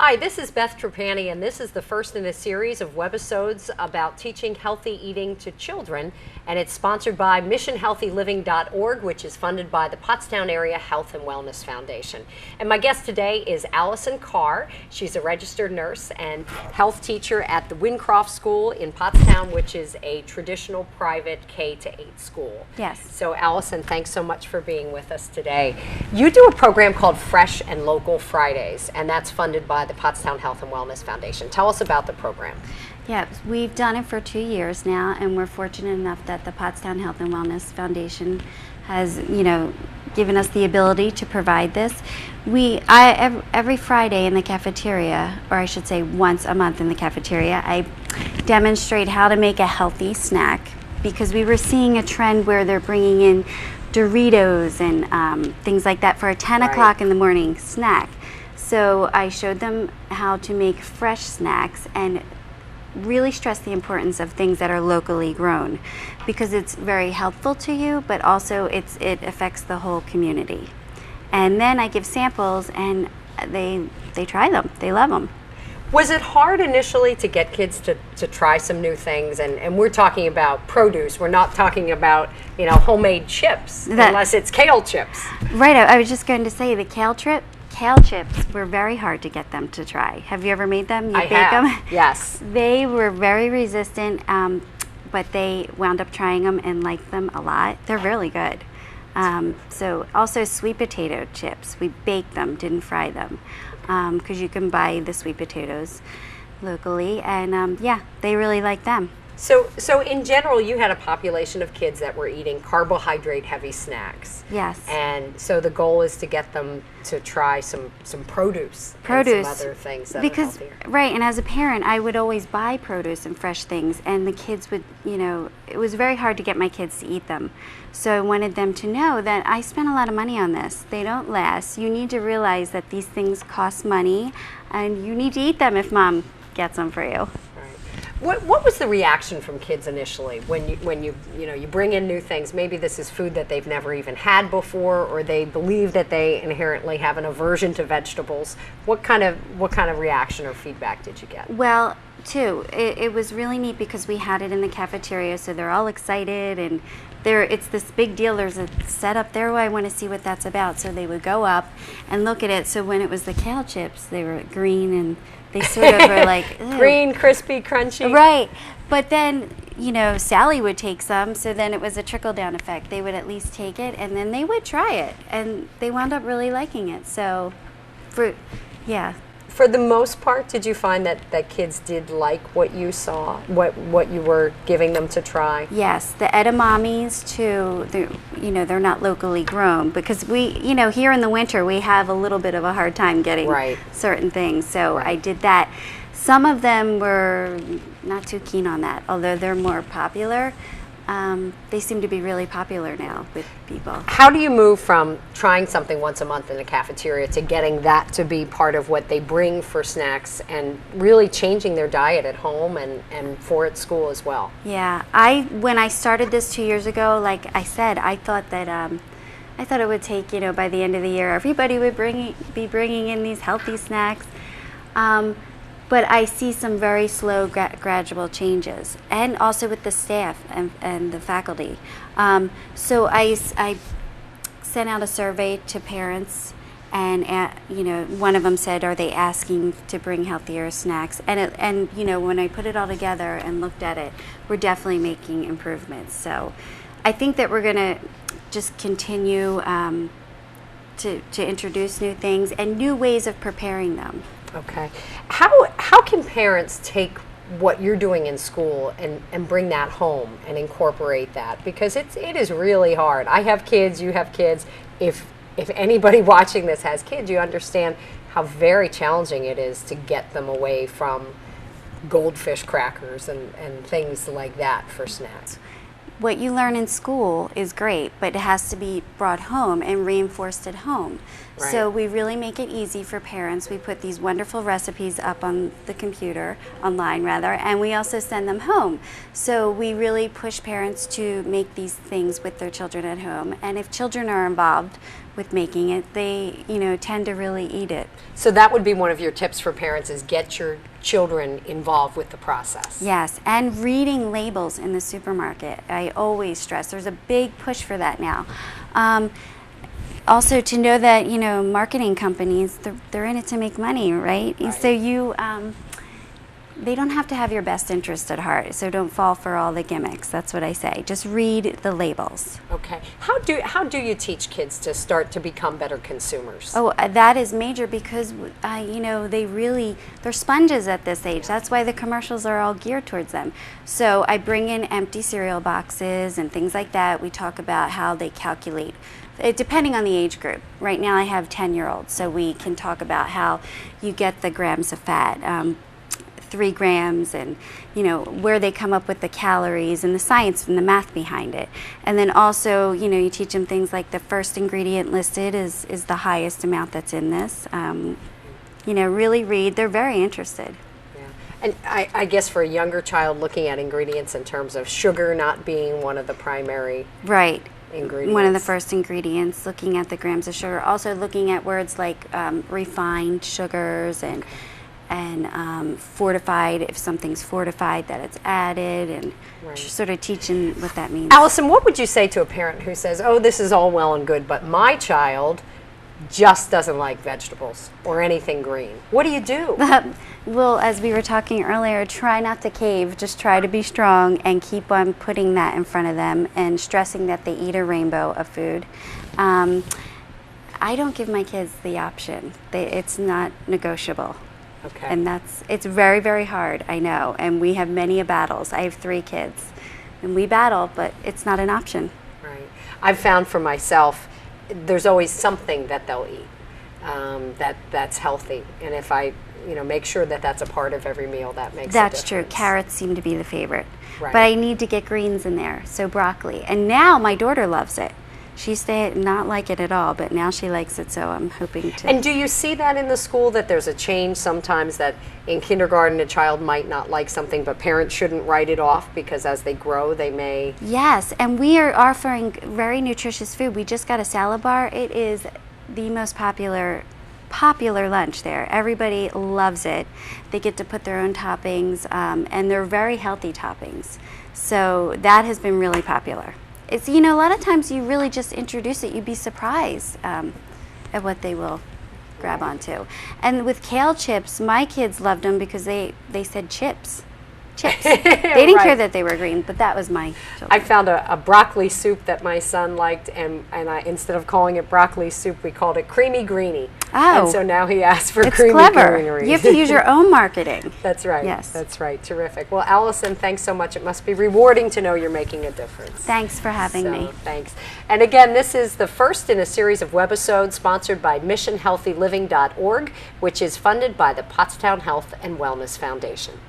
Hi, this is Beth Trapani, and this is the first in a series of webisodes about teaching healthy eating to children, and it's sponsored by missionhealthyliving.org, which is funded by the Pottstown Area Health and Wellness Foundation. And my guest today is Allison Carr. She's a registered nurse and health teacher at the Wyndcroft School in Pottstown, which is a traditional private K-8 school. Yes. So Allison, thanks so much for being with us today. You do a program called Fresh and Local Fridays, and that's funded by the Pottstown Health and Wellness Foundation. Tell us about the program. Yeah, we've done it for 2 years now, and we're fortunate enough that the Pottstown Health and Wellness Foundation has, given us the ability to provide this. Every Friday in the cafeteria, or I should say once a month in the cafeteria, I demonstrate how to make a healthy snack, because we were seeing a trend where they're bringing in Doritos and things like that for a 10 o'clock in the morning snack. So I showed them how to make fresh snacks and really stress the importance of things that are locally grown, because it's very helpful to you, but also it affects the whole community. And then I give samples, and they try them. They love them. Was it hard initially to get kids to try some new things? And we're talking about produce. We're not talking about homemade chips, unless it's kale chips. Right. I was just going to say the kale chips were very hard to get them to try. Have you ever made them? I have. Them? Yes. They were very resistant, but they wound up trying them and liked them a lot. They're really good. So also sweet potato chips. We baked them, didn't fry them, because you can buy the sweet potatoes locally, and they really like them. So in general, you had a population of kids that were eating carbohydrate-heavy snacks. Yes. And so the goal is to get them to try some produce and some other things that are healthier. Right, and as a parent, I would always buy produce and fresh things, and the kids would, it was very hard to get my kids to eat them. So I wanted them to know that I spent a lot of money on this. They don't last. You need to realize that these things cost money, and you need to eat them if mom gets them for you. What was the reaction from kids initially when you bring in new things? Maybe this is food that they've never even had before, or they believe that they inherently have an aversion to vegetables. What kind of reaction or feedback did you get? Well, it was really neat because we had it in the cafeteria, so they're all excited, and it's this big deal. There's a setup there where I want to see what that's about. So they would go up and look at it. So when it was the kale chips, they were green, and they sort of were like, green, crispy, crunchy. Right. But then, Sally would take some, so then it was a trickle-down effect. They would at least take it, and then they would try it, and they wound up really liking it. So, For the most part, did you find that kids did like what you saw, what you were giving them to try? Yes, the edamames too. They're not locally grown, because we, here in the winter we have a little bit of a hard time getting certain things. So I did that. Some of them were not too keen on that, although they're more popular. They seem to be really popular now with people. How do you move from trying something once a month in the cafeteria to getting that to be part of what they bring for snacks, and really changing their diet at home and for at school as well? Yeah, when I started this 2 years ago, like I said, I thought it would take, by the end of the year, everybody would be bringing in these healthy snacks. But I see some very slow, gradual changes, and also with the staff and the faculty. So I sent out a survey to parents, and one of them said, "Are they asking to bring healthier snacks?" And when I put it all together and looked at it, we're definitely making improvements. So I think that we're going to just continue to introduce new things and new ways of preparing them. Okay. How can parents take what you're doing in school and bring that home and incorporate that? Because it is really hard. I have kids, you have kids. If anybody watching this has kids, you understand how very challenging it is to get them away from goldfish crackers and things like that for snacks. what you learn in school is great, but it has to be brought home and reinforced at home. Right. So we really make it easy for parents. We put these wonderful recipes up on the computer, online rather, and we also send them home. So we really push parents to make these things with their children at home. And if children are involved with making it, they, tend to really eat it. So that would be one of your tips for parents, is get your children involved with the process. Yes, and reading labels in the supermarket. I always stress there's a big push for that now. Also, to know that marketing companies, they're in it to make money, right? So they don't have to have your best interest at heart. So don't fall for all the gimmicks. That's what I say. Just read the labels. Okay. How do you teach kids to start to become better consumers? Oh, that is major because they're sponges at this age. That's why the commercials are all geared towards them. So I bring in empty cereal boxes and things like that. We talk about how they calculate, depending on the age group. Right now I have 10-year-olds, so we can talk about how you get the grams of fat, 3 grams, and where they come up with the calories and the science and the math behind it. And then also, you teach them things like the first ingredient listed is the highest amount that's in this. Really read. They're very interested. Yeah. And I guess for a younger child, looking at ingredients in terms of sugar not being one of the primary right ingredients. One of the first ingredients, looking at the grams of sugar. Also looking at words like refined sugars and fortified, if something's fortified, that it's added, and sort of teaching what that means. Allison, what would you say to a parent who says, oh, this is all well and good, but my child just doesn't like vegetables or anything green? What do you do? Well, as we were talking earlier, try not to cave. Just try to be strong and keep on putting that in front of them and stressing that they eat a rainbow of food. I don't give my kids the option. It's not negotiable. Okay. And it's very, very hard, I know. And we have many battles. I have 3 kids. And we battle, but it's not an option. Right. I've found for myself, there's always something that they'll eat that's healthy. And if I make sure that that's a part of every meal, that makes a difference. That's true. Carrots seem to be the favorite. Right. But I need to get greens in there, so broccoli. And now my daughter loves it. She used to not like it at all, but now she likes it, so I'm hoping to. And do you see that in the school, that there's a change sometimes, that in kindergarten a child might not like something, but parents shouldn't write it off because as they grow they may? Yes, and we are offering very nutritious food. We just got a salad bar. It is the most popular lunch there. Everybody loves it. They get to put their own toppings, and they're very healthy toppings. So that has been really popular. It's, a lot of times you really just introduce it, you'd be surprised at what they will grab onto. And with Kale Chips, my kids loved them because they said chips. They didn't care that they were green, but that was my children. I found a broccoli soup that my son liked, and I, instead of calling it broccoli soup, we called it creamy greeny. Oh. And so now he asks for It's creamy clever. greenery. You have to use your own marketing. That's right. Yes. That's right. Terrific. Well, Allison, thanks so much. It must be rewarding to know you're making a difference. Thanks for having me. Thanks. And again, this is the first in a series of webisodes sponsored by MissionHealthyLiving.org, which is funded by the Pottstown Health and Wellness Foundation.